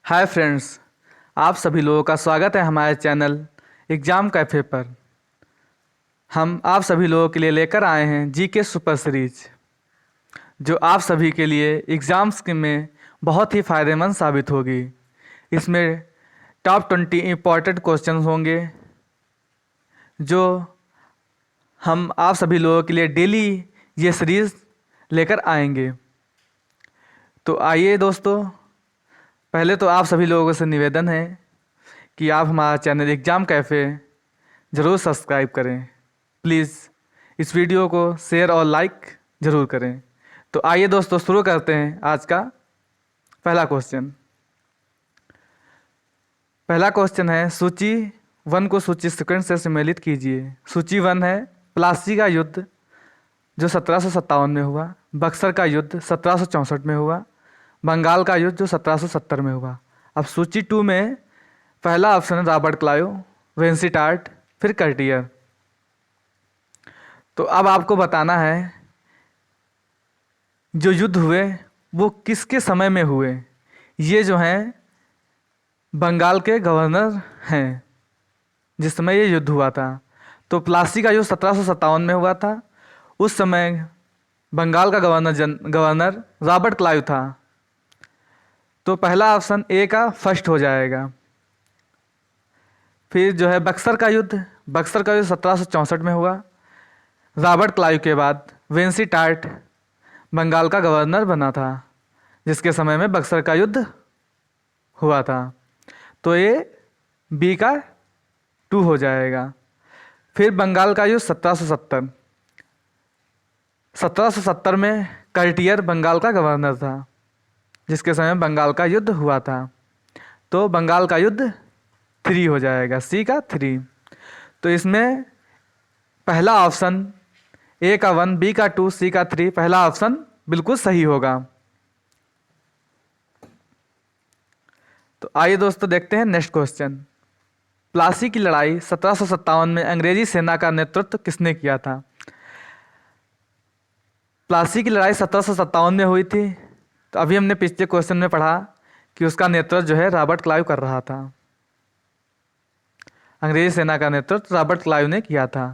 Hi friends, आप सभी लोगों का स्वागत है हमारे चैनल एग्ज़ाम कैफ़े पर। हम आप सभी लोगों के लिए लेकर आए हैं जीके सुपर सीरीज, जो आप सभी के लिए एग्ज़ाम्स में बहुत ही फ़ायदेमंद साबित होगी। इसमें टॉप 20 इम्पॉर्टेंट क्वेश्चंस होंगे, जो हम आप सभी लोगों के लिए डेली ये सीरीज़ लेकर आएंगे। तो आइए दोस्तों, पहले तो आप सभी लोगों से निवेदन है कि आप हमारा चैनल एग्ज़ाम कैफ़े ज़रूर सब्सक्राइब करें। प्लीज़ इस वीडियो को शेयर और लाइक ज़रूर करें। तो आइए दोस्तों, शुरू करते हैं आज का पहला क्वेश्चन। पहला क्वेश्चन है, सूची 1 को सूची सेकंड से सम्मिलित कीजिए। सूची 1 है प्लासी का युद्ध, जो 1757 में हुआ। बक्सर का युद्ध 1764 में हुआ। बंगाल का युद्ध जो 1770 में हुआ। अब सूची 2 में पहला ऑप्शन है रॉबर्ट क्लाइव, वेंसिटार्ट, फिर कर्टियर। तो अब आपको बताना है जो युद्ध हुए वो किसके समय में हुए। ये जो हैं बंगाल के गवर्नर हैं जिस समय ये युद्ध हुआ था। तो प्लासी का युद्ध 1757 में हुआ था। उस समय बंगाल का गवर्नर रॉबर्ट क्लाइव था। तो पहला ऑप्शन ए का फर्स्ट हो जाएगा। फिर जो है बक्सर का युद्ध 1764 में हुआ। रॉबर्ट क्लाइव के बाद वेंसिटार्ट बंगाल का गवर्नर बना था, जिसके समय में बक्सर का युद्ध हुआ था। तो ये बी का 2 हो जाएगा। फिर बंगाल का युद्ध 1770 में कर्टियर बंगाल का गवर्नर था, जिसके समय बंगाल का युद्ध हुआ था। तो बंगाल का युद्ध 3 हो जाएगा, सी का 3। तो इसमें पहला ऑप्शन ए का 1, बी का 2, सी का 3, पहला ऑप्शन बिल्कुल सही होगा। तो आइए दोस्तों देखते हैं नेक्स्ट क्वेश्चन। प्लासी की लड़ाई 1757 में अंग्रेजी सेना का नेतृत्व किसने किया था। प्लासी की लड़ाई 1757 में हुई थी। तो अभी हमने पिछले क्वेश्चन में पढ़ा कि उसका नेतृत्व जो है रॉबर्ट क्लाइव कर रहा था। अंग्रेजी सेना का नेतृत्व रॉबर्ट क्लाइव ने किया था।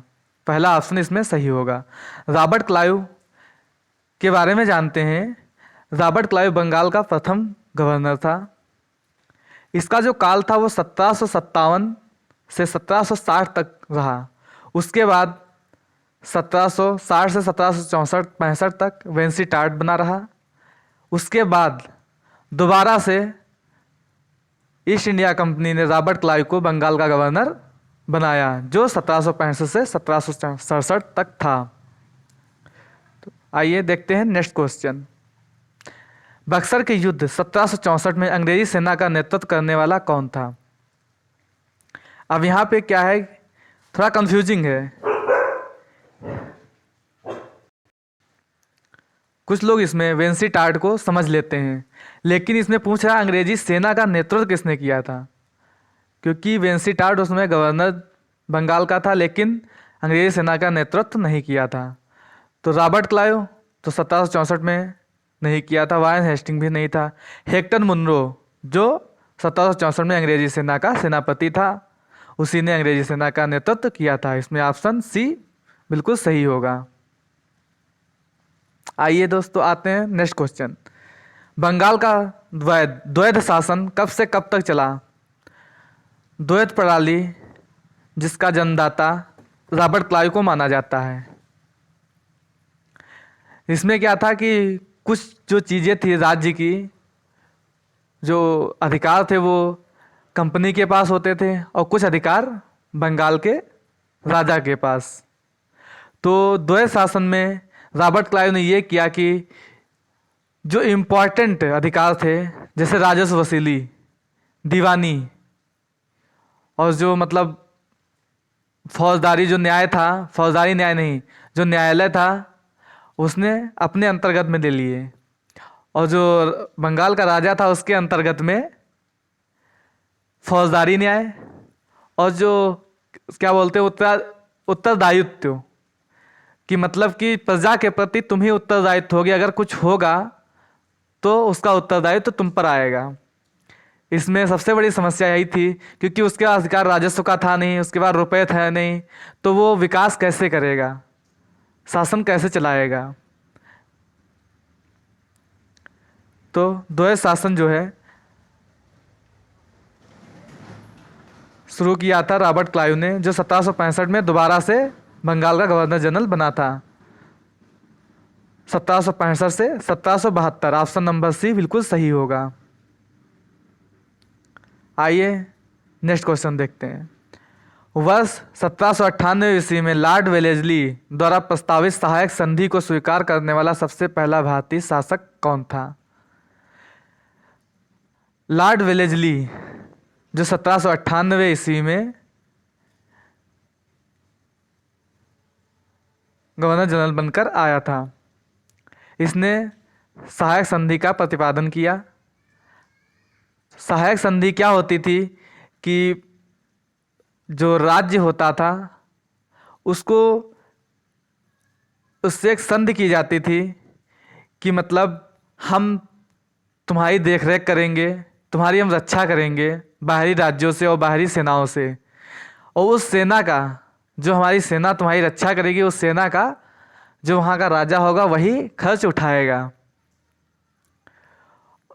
पहला ऑप्शन इसमें सही होगा। रॉबर्ट क्लाइव के बारे में जानते हैं। रॉबर्ट क्लाइव बंगाल का प्रथम गवर्नर था। इसका जो काल था वो 1757 से 1760 तक रहा। उसके बाद 1760 से 1764-65 तक वेंसिटार्ट बना रहा। उसके बाद दोबारा से ईस्ट इंडिया कंपनी ने रॉबर्ट क्लाइव को बंगाल का गवर्नर बनाया, जो 1765 से 1767 तक था। तो आइए देखते हैं नेक्स्ट क्वेश्चन। बक्सर के युद्ध 1764 में अंग्रेजी सेना का नेतृत्व करने वाला कौन था। अब यहाँ पे क्या है, थोड़ा कंफ्यूजिंग है। कुछ लोग इसमें वेंसिटार्ट को समझ लेते हैं, लेकिन इसमें पूछ रहा है अंग्रेजी सेना का नेतृत्व किसने किया था, क्योंकि वेंसिटार्ट उसमें गवर्नर बंगाल का था, लेकिन अंग्रेजी सेना का नेतृत्व नहीं किया था। तो रॉबर्ट क्लाइव तो 1764 में नहीं किया था। वारेन हेस्टिंग भी नहीं था। हेक्टर मुनरो जो 1764 में अंग्रेजी सेना का सेनापति था, उसी ने अंग्रेजी सेना का नेतृत्व किया था। इसमें ऑप्शन सी बिल्कुल सही होगा। आइए दोस्तों आते हैं नेक्स्ट क्वेश्चन। बंगाल का द्वैध शासन कब से कब तक चला। द्वैध प्रणाली जिसका जन्मदाता रॉबर्ट क्लाइव को माना जाता है। इसमें क्या था कि कुछ जो चीज़ें थी राज्य की, जो अधिकार थे वो कंपनी के पास होते थे और कुछ अधिकार बंगाल के राजा के पास। तो द्वैध शासन में रॉबर्ट क्लाइव ने ये किया कि जो इम्पोर्टेंट अधिकार थे, जैसे राजस्व वसूली, दीवानी, और जो मतलब फौजदारी जो न्याय था, फौजदारी न्याय नहीं, जो न्यायालय था, उसने अपने अंतर्गत में ले लिए। और जो बंगाल का राजा था उसके अंतर्गत में फौजदारी न्याय और जो क्या बोलते हैं उत्तरदायित्व, कि मतलब कि प्रजा के प्रति तुम ही उत्तरदायित्व होगी। अगर कुछ होगा तो उसका उत्तरदायित्व तुम पर आएगा। इसमें सबसे बड़ी समस्या यही थी, क्योंकि उसके पास अधिकार राजस्व का था नहीं, उसके पास रुपए थे नहीं, तो वो विकास कैसे करेगा, शासन कैसे चलाएगा। तो द्वैध शासन जो है शुरू किया था रॉबर्ट क्लाइव ने, जो 1765 में दोबारा से बंगाल का गवर्नर जनरल बना था। 1765 से 1772, ऑप्शन नंबर सी बिल्कुल सही होगा। आइए नेक्स्ट क्वेश्चन देखते हैं। वर्ष 1798 ईस्वी में लॉर्ड वेलेस्ली द्वारा प्रस्तावित सहायक संधि को स्वीकार करने वाला सबसे पहला भारतीय शासक कौन था? लॉर्ड वेलेस्ली जो 1798 ईस्वी में गवर्नर जनरल बनकर आया था, इसने सहायक संधि का प्रतिपादन किया। सहायक संधि क्या होती थी कि जो राज्य होता था उसको, उससे एक संधि की जाती थी कि मतलब हम तुम्हारी देखरेख करेंगे, तुम्हारी हम रक्षा करेंगे बाहरी राज्यों से और बाहरी सेनाओं से, और उस सेना का, जो हमारी सेना तुम्हारी रक्षा करेगी, उस सेना का जो वहाँ का राजा होगा वही खर्च उठाएगा।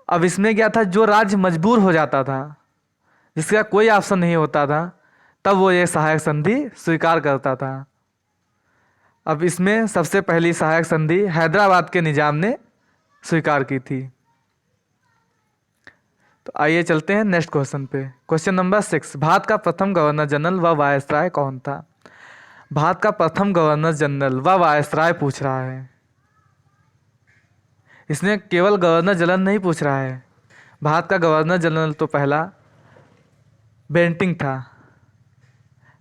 अब इसमें क्या था, जो राज्य मजबूर हो जाता था, जिसका कोई ऑप्शन नहीं होता था, तब वो ये सहायक संधि स्वीकार करता था। अब इसमें सबसे पहली सहायक संधि हैदराबाद के निजाम ने स्वीकार की थी। तो आइए चलते हैं नेक्स्ट क्वेश्चन पे। क्वेश्चन नंबर 6, भारत का प्रथम गवर्नर जनरल व वायसराय कौन था? भारत का प्रथम गवर्नर जनरल व वायसराय पूछ रहा है। इसने केवल गवर्नर जनरल नहीं पूछ रहा है, भारत का गवर्नर जनरल तो पहला बेंटिंग था,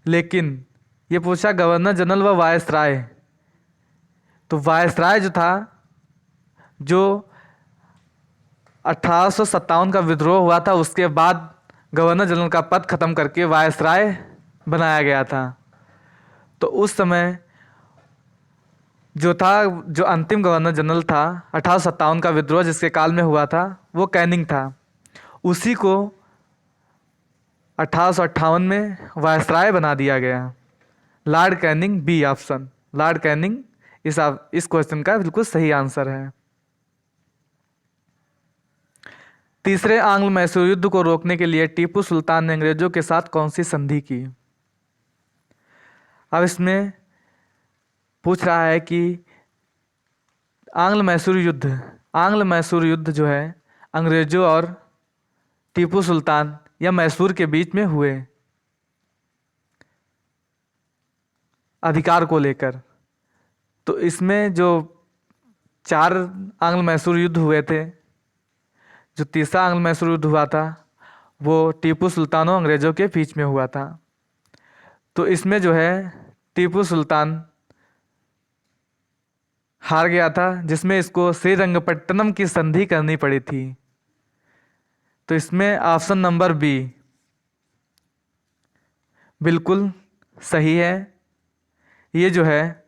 लेकिन ये पूछा गवर्नर जनरल व वायसराय। तो वायसराय जो था, जो 1857 का विद्रोह हुआ था उसके बाद गवर्नर जनरल का पद खत्म करके वायसराय बनाया गया था। तो उस समय जो था, जो अंतिम गवर्नर जनरल था 1857 का विद्रोह जिसके काल में हुआ था, वो कैनिंग था। उसी को 1858 में वायसराय बना दिया गया, lord Canning. B option, lord Canning इस क्वेश्चन का बिल्कुल सही आंसर है। तीसरे आंग्ल मैसूर युद्ध को रोकने के लिए टीपू सुल्तान ने अंग्रेजों के साथ कौन सी संधि की? अब इसमें पूछ रहा है कि आंग्ल मैसूर युद्ध जो है अंग्रेजों और टीपू सुल्तान या मैसूर के बीच में हुए अधिकार को लेकर। तो इसमें जो 4 आंग्ल मैसूर युद्ध हुए थे, जो तीसरा आंग्ल मैसूर युद्ध हुआ था वो टीपू सुल्तान और अंग्रेजों के बीच में हुआ था। तो इसमें जो है टीपू सुल्तान हार गया था, जिसमें इसको श्रीरंगपट्टनम की संधि करनी पड़ी थी। तो इसमें ऑप्शन नंबर बी बिल्कुल सही है। ये जो है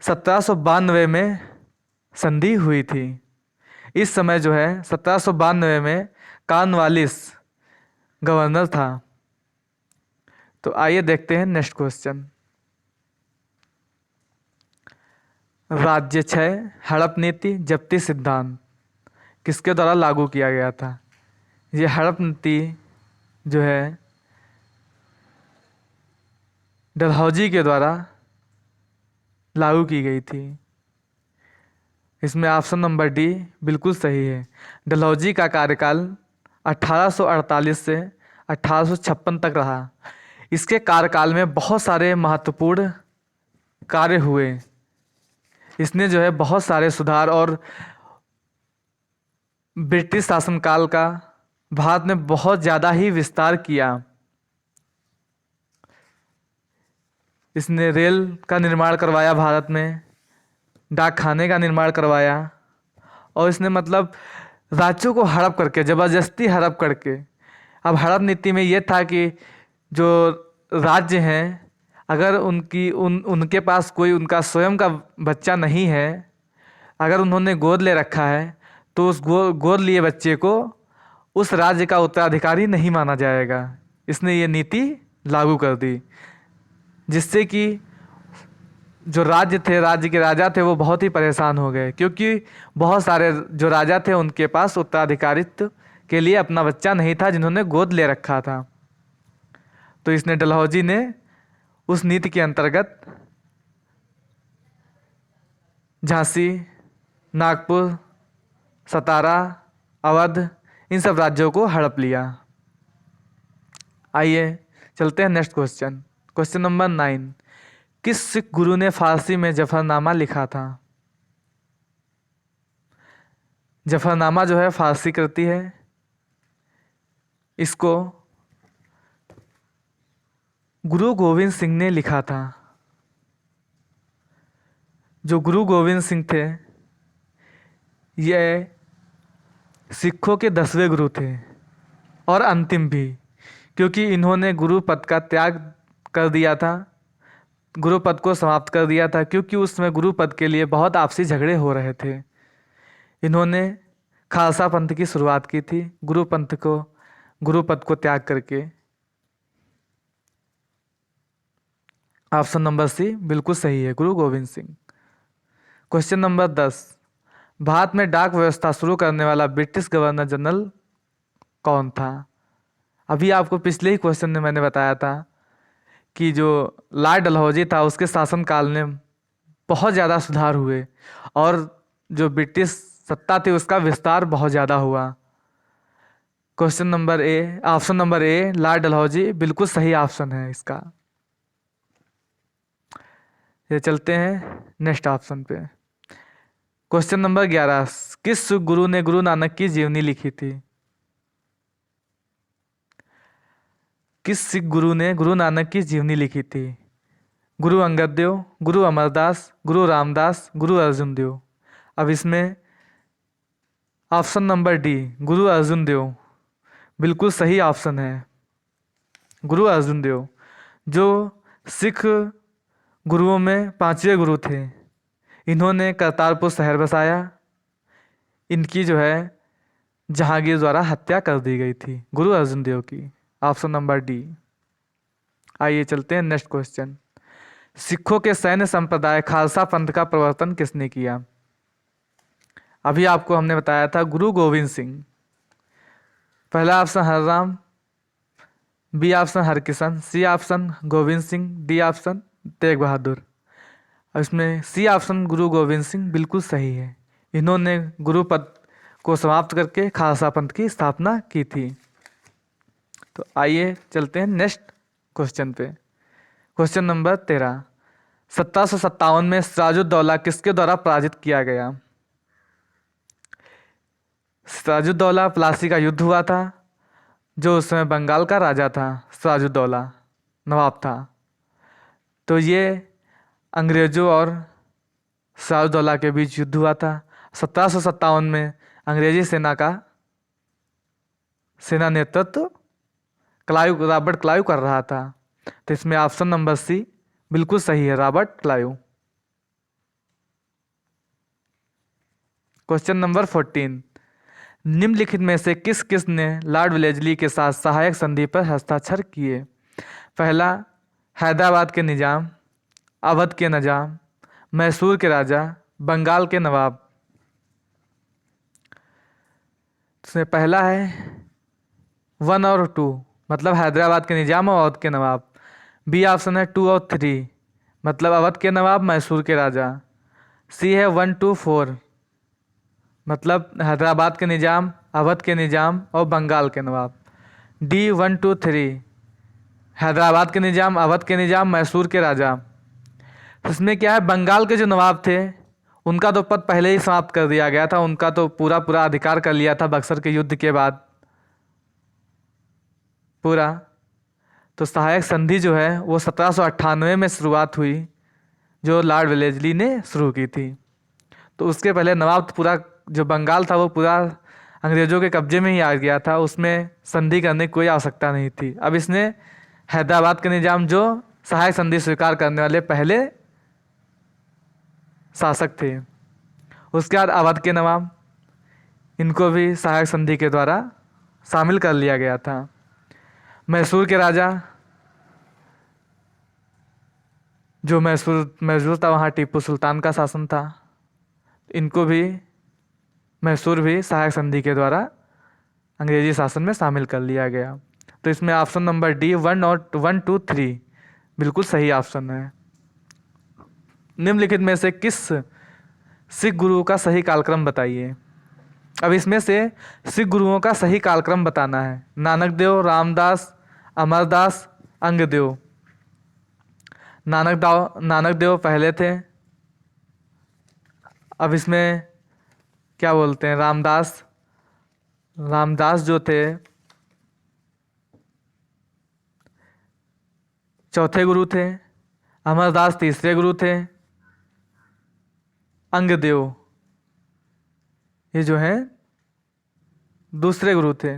1792 में संधि हुई थी। इस समय जो है 1792 में कॉर्नवालिस गवर्नर था। तो आइए देखते हैं नेक्स्ट क्वेश्चन। राज्य क्षय, हड़प नीति, जब्ती सिद्धांत किसके द्वारा लागू किया गया था? ये हड़प नीति जो है डलहौजी के द्वारा लागू की गई थी। इसमें ऑप्शन नंबर डी बिल्कुल सही है। डलहौजी का कार्यकाल 1848 से 1856 तक रहा। इसके कार्यकाल में बहुत सारे महत्वपूर्ण कार्य हुए। इसने जो है बहुत सारे सुधार और ब्रिटिश शासनकाल का भारत में बहुत ज़्यादा ही विस्तार किया। इसने रेल का निर्माण करवाया भारत में, डाक खाने का निर्माण करवाया, और इसने मतलब राज्यों को हड़प करके, ज़बरदस्ती हड़प करके। अब हड़प नीति में ये था कि जो राज्य हैं, अगर उनके पास कोई उनका स्वयं का बच्चा नहीं है, अगर उन्होंने गोद ले रखा है, तो उस गोद लिए बच्चे को उस राज्य का उत्तराधिकारी नहीं माना जाएगा। इसने ये नीति लागू कर दी, जिससे कि जो राज्य थे, राज्य के राजा थे, वो बहुत ही परेशान हो गए, क्योंकि बहुत सारे जो राजा थे उनके पास उत्तराधिकारित्व के लिए अपना बच्चा नहीं था जिन्होंने गोद ले रखा था। तो इसने डलहौजी ने उस नीति के अंतर्गत झांसी, नागपुर, सतारा, अवध, इन सब राज्यों को हड़प लिया। आइए चलते हैं नेक्स्ट क्वेश्चन। क्वेश्चन नंबर 9, किस सिख गुरु ने फारसी में जफरनामा लिखा था? जफरनामा जो है फारसी कृति है, इसको गुरु गोविंद सिंह ने लिखा था। जो गुरु गोविंद सिंह थे, ये सिखों के 10वें गुरु थे और अंतिम भी, क्योंकि इन्होंने गुरु पद का त्याग कर दिया था, गुरु पद को समाप्त कर दिया था, क्योंकि उसमें गुरु पद के लिए बहुत आपसी झगड़े हो रहे थे। इन्होंने खालसा पंथ की शुरुआत की थी गुरु पद को त्याग करके। ऑप्शन नंबर सी बिल्कुल सही है, गुरु गोविंद सिंह। क्वेश्चन नंबर 10, भारत में डाक व्यवस्था शुरू करने वाला ब्रिटिश गवर्नर जनरल कौन था? अभी आपको पिछले ही क्वेश्चन में मैंने बताया था कि जो लॉर्ड डलहौजी था, उसके शासनकाल में बहुत ज़्यादा सुधार हुए और जो ब्रिटिश सत्ता थी उसका विस्तार बहुत ज़्यादा हुआ। Question number A, option number A, Lord Dalhousie बिल्कुल सही ऑप्शन है इसका। ये चलते हैं नेक्स्ट ऑप्शन पे। क्वेश्चन नंबर 11, किस सिख गुरु ने गुरु नानक की जीवनी लिखी थी? किस सिख गुरु ने गुरु नानक की जीवनी लिखी थी? गुरु अंगद देव, गुरु अमरदास, गुरु रामदास, गुरु अर्जुन देव। अब इसमें ऑप्शन नंबर डी, गुरु अर्जुन देव बिल्कुल सही ऑप्शन है। गुरु अर्जुन देव जो सिख गुरुओं में 5वें गुरु थे, इन्होंने करतारपुर शहर बसाया। इनकी जो है जहांगीर द्वारा हत्या कर दी गई थी, गुरु अर्जुन देव की। Option number D. आइए चलते हैं नेक्स्ट क्वेश्चन। सिखों के सैन्य संप्रदाय खालसा पंथ का प्रवर्तन किसने किया? अभी आपको हमने बताया था गुरु गोविंद सिंह। पहला option Harram, B option Harkishan, C option Gobind Singh, D option Tegh Bahadur. अब इसमें सी ऑप्शन गुरु गोविंद सिंह बिल्कुल सही है। इन्होंने गुरु पद को समाप्त करके खालसा पंथ की स्थापना की थी। तो आइए चलते हैं नेक्स्ट क्वेश्चन पे। क्वेश्चन नंबर 13, 1757 में सिराजुद्दौला किसके द्वारा पराजित किया गया? सिराजुद्दौला प्लासी का युद्ध हुआ था, जो उस समय बंगाल का राजा था। सिराजुद्दौला नवाब था। तो ये अंग्रेजों और सिराजुद्दौला के बीच युद्ध हुआ था। 1757 में अंग्रेजी सेना नेतृत्व रॉबर्ट क्लाइव कर रहा था। तो इसमें ऑप्शन नंबर सी बिल्कुल सही है, रॉबर्ट क्लाइव। क्वेश्चन नंबर 14, निम्नलिखित में से किस ने लॉर्ड वेलेस्ली के साथ सहायक संधि पर हस्ताक्षर किए? पहला, हैदराबाद के निजाम, अवध के निजाम, मैसूर के राजा, बंगाल के नवाब। इसमें पहला है 1 और 2, मतलब हैदराबाद के निजाम और अवध के नवाब। बी ऑप्शन है 2 और 3, मतलब अवध के नवाब, मैसूर के राजा। सी है 1, 2, 4, मतलब हैदराबाद के निजाम, अवध के निजाम और बंगाल के नवाब। डी 1, 2, 3, हैदराबाद के निजाम, अवध के निजाम, मैसूर के राजा। इसमें क्या है, बंगाल के जो नवाब थे उनका तो पद पहले ही समाप्त कर दिया गया था, उनका तो पूरा अधिकार कर लिया था बक्सर के युद्ध के बाद पूरा। तो सहायक संधि जो है वो 1798 में शुरुआत हुई, जो लॉर्ड वेलेस्ली ने शुरू की थी। तो उसके पहले नवाब तो पूरा जो बंगाल था वो पूरा अंग्रेजों के कब्जे में ही आ गया था, उसमें संधि करने की कोई आवश्यकता नहीं थी। अब इसने हैदराबाद के निजाम जो सहायक संधि स्वीकार करने वाले पहले शासक थे। उसके बाद अवध के नवाब, इनको भी सहायक संधि के द्वारा शामिल कर लिया गया था। मैसूर के राजा, जो मैसूर मैसूर था, वहाँ टीपू सुल्तान का शासन था। इनको भी, मैसूर भी सहायक संधि के द्वारा अंग्रेजी शासन में शामिल कर लिया गया। तो इसमें ऑप्शन नंबर डी 1 और 1, 2, 3 बिल्कुल सही ऑप्शन है। निम्नलिखित में से किस सिख गुरु का सही कालक्रम बताइए। अब इसमें से सिख गुरुओं का सही कालक्रम बताना है। नानक देव, रामदास, अमरदास, अंगदेव। नानक देव पहले थे। अब इसमें क्या बोलते हैं, रामदास जो थे चौथे गुरु थे। अमरदास तीसरे गुरु थे। अंगदेव ये जो है दूसरे गुरु थे।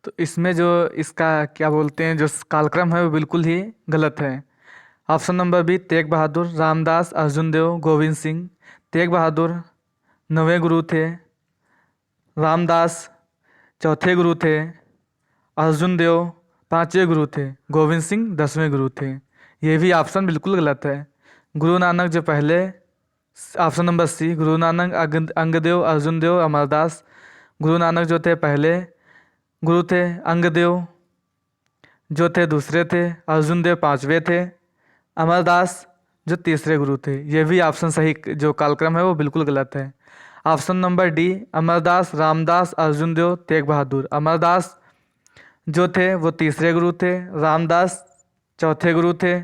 तो इसमें जो इसका क्या बोलते हैं, जो कालक्रम है वो बिल्कुल ही गलत है। Option number B Tegh Bahadur, Ramdas, Arjun देव, गोविंद सिंह। तेग बहादुर 9वें गुरु थे। रामदास चौथे गुरु थे। अर्जुन देव 5वें गुरु थे। गोविंद सिंह 10वें गुरु थे। ये भी ऑप्शन बिल्कुल गलत है। गुरु नानक जो पहले, ऑप्शन नंबर सी, गुरु नानक, अंगदेव, अर्जुन देव, अमरदास। गुरु नानक जो थे पहले गुरु थे। अंगदेव जो थे दूसरे थे। अर्जुन देव 5वें थे। अमरदास जो तीसरे गुरु थे। ये भी ऑप्शन सही, जो कालक्रम है वो बिल्कुल गलत है। Option number D Amardas, Ramdas, Arjun Dev, Tegh Bahadur. Amardas जो थे वो तीसरे गुरु थे। रामदास चौथे गुरु थे।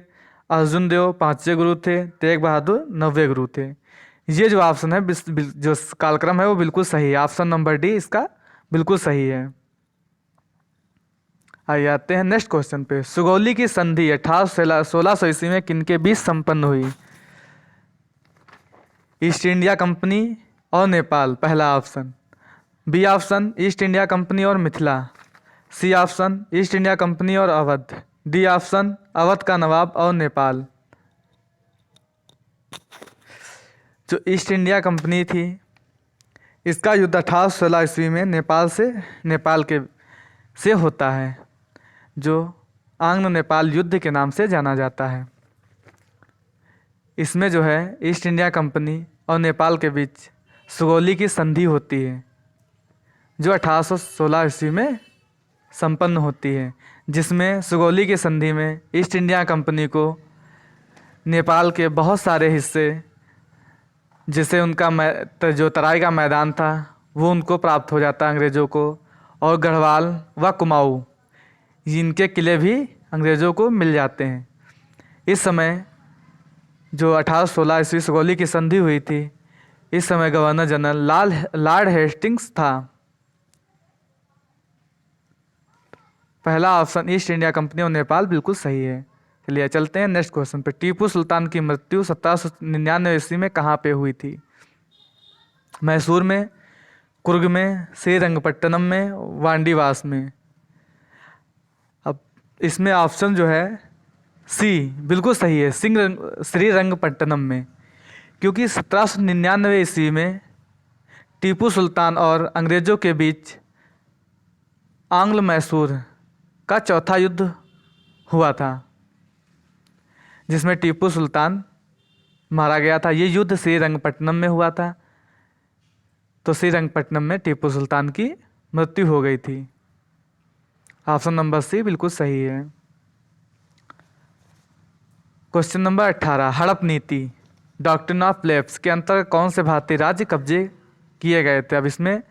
अर्जुन देव 5वें गुरु थे। तेग बहादुर 9वें गुरु थे। ये जो ऑप्शन है, जो कालक्रम है वो बिल्कुल सही है। ऑप्शन नंबर डी इसका बिल्कुल सही है। आइए आते हैं नेक्स्ट क्वेश्चन पे। सुगौली की संधि 1816 ईस्वी में किनके बीच संपन्न हुई। ईस्ट इंडिया कंपनी और नेपाल, पहला option. B option East India Company और Mithila. C option East India Company और अवध। डी ऑप्शन अवध का नवाब और नेपाल। जो ईस्ट इंडिया कंपनी थी, इसका युद्ध 1816 ईस्वी में नेपाल से होता है, जो आंग्ल नेपाल युद्ध के नाम से जाना जाता है। इसमें जो है ईस्ट इंडिया कंपनी और नेपाल के बीच सुगौली की संधि होती है, जो 1816 ईस्वी में संपन्न होती है, जिसमें सुगौली की संधि में ईस्ट इंडिया कंपनी को नेपाल के बहुत सारे हिस्से, जिसे उनका जो तराई का मैदान था वो उनको प्राप्त हो जाता है अंग्रेज़ों को, और गढ़वाल व कुमाऊँ इनके किले भी अंग्रेज़ों को मिल जाते हैं। इस समय जो 1816 ईस्वी सुगौली की संधि हुई थी, इस समय गवर्नर जनरल लॉर्ड हेस्टिंग्स था। पहला ऑप्शन ईस्ट इंडिया कंपनी और नेपाल बिल्कुल सही है। चलिए चलते हैं नेक्स्ट क्वेश्चन पे। टीपू सुल्तान की मृत्यु 1799 ईस्वी में कहाँ पे हुई थी। मैसूर में, कुर्ग में, श्रीरंगपट्टनम में, वांडीवास में। अब इसमें ऑप्शन जो है सी बिल्कुल सही है, श्रीरंगपट्टनम में, क्योंकि 1799 ईस्वी में टीपू सुल्तान और अंग्रेज़ों के बीच आंग्ल मैसूर का चौथा युद्ध हुआ था, जिसमें टीपू सुल्तान मारा गया था। ये युद्ध श्रीरंगपट्टनम में हुआ था, तो श्रीरंगपट्टनम में टीपू सुल्तान की मृत्यु हो गई थी। ऑप्शन नंबर सी बिल्कुल सही है। क्वेश्चन नंबर 18, हड़प नीति डॉक्ट्रिन ऑफ लैप्स के अंतर्गत कौन से भारतीय राज्य कब्जे किए गए थे। अब इसमें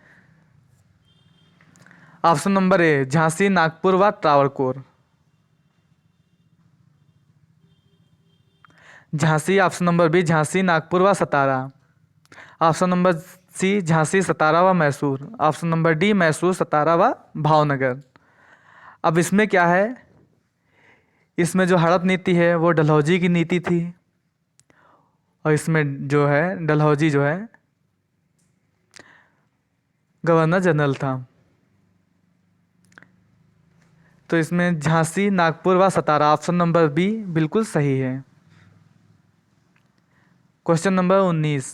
option number A Jhansi, Nagpur व Travancore. Jhansi, option number B Jhansi, Nagpur व Satara. Option number C Jhansi, Satara व Mysore. Option number D Mysore, Satara व भावनगर। अब इसमें क्या है, इसमें जो हड़प नीति है वो डलहौजी की नीति थी, और इसमें जो है डलहौजी जो है गवर्नर जनरल था। तो इसमें झांसी, नागपुर व सतारा, ऑप्शन नंबर बी बिल्कुल सही है। क्वेश्चन नंबर 19,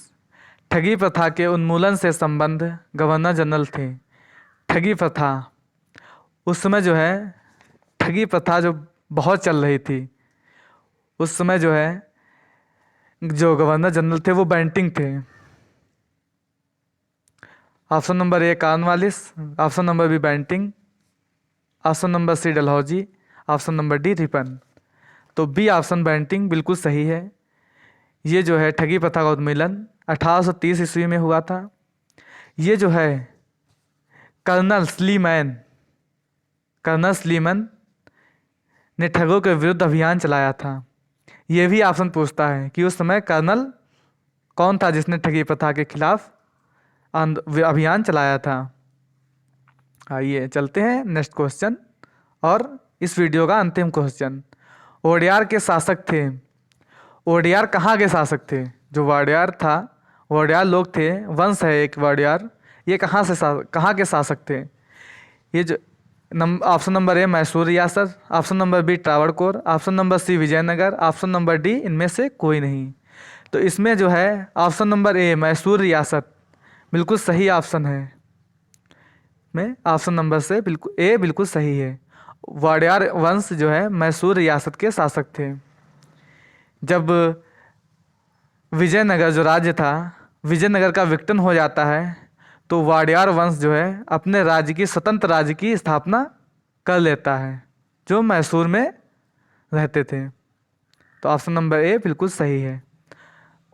ठगी प्रथा के उन्मूलन से संबंध गवर्नर जनरल थे। ठगी प्रथा, उस समय जो है ठगी प्रथा जो बहुत चल रही थी, उस समय जो है जो गवर्नर जनरल थे वो बेंटिंग थे। Option number A Cornwallis, option number B Bentinck, option number C Dalhousie, option number D Ripon. तो बी ऑप्शन बेंटिंग बिल्कुल सही है। ये जो है ठगी प्रथा का उन्मूलन 1830 ईस्वी में हुआ था। ये जो है कर्नल स्लीमैन, कर्नल स्लीमन ने ठगों के विरुद्ध अभियान चलाया था। ये भी ऑप्शन पूछता है कि उस समय कर्नल कौन था जिसने ठगी प्रथा के खिलाफ अभियान चलाया था। आइए चलते हैं नेक्स्ट क्वेश्चन और इस वीडियो का अंतिम क्वेश्चन। ओडियार के शासक थे, ओडियार कहाँ के शासक थे? जो वाडियार था, वाडियार लोग थे, वंश है एक वाडियार, ये कहाँ के शासक थे? ये जो ऑप्शन नंबर ए मैसूर रियासत, option number B Travancore, option number C Vijayanagar, option number D इनमें से कोई नहीं। तो इसमें जो है ऑप्शन नंबर ए मैसूर रियासत बिल्कुल सही ऑप्शन है। में ऑप्शन नंबर से बिल्कुल सही है। वाडियार वंश जो है मैसूर रियासत के शासक थे। जब विजयनगर जो राज्य था, विजयनगर का विघटन हो जाता है, तो वाडियार वंश जो है अपने राज्य की स्वतंत्र राज्य की स्थापना कर लेता है, जो मैसूर में रहते थे। तो ऑप्शन नंबर ए बिल्कुल सही है।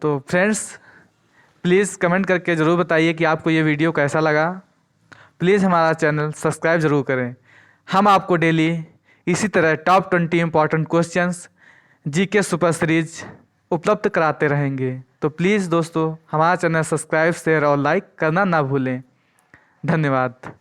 तो फ्रेंड्स प्लीज़ कमेंट करके ज़रूर बताइए कि आपको ये वीडियो कैसा लगा। प्लीज़ हमारा चैनल सब्सक्राइब ज़रूर करें। हम आपको डेली इसी तरह top 20 important questions GK super series उपलब्ध कराते रहेंगे। तो प्लीज़ दोस्तों हमारा चैनल सब्सक्राइब शेयर और लाइक करना ना भूलें। धन्यवाद।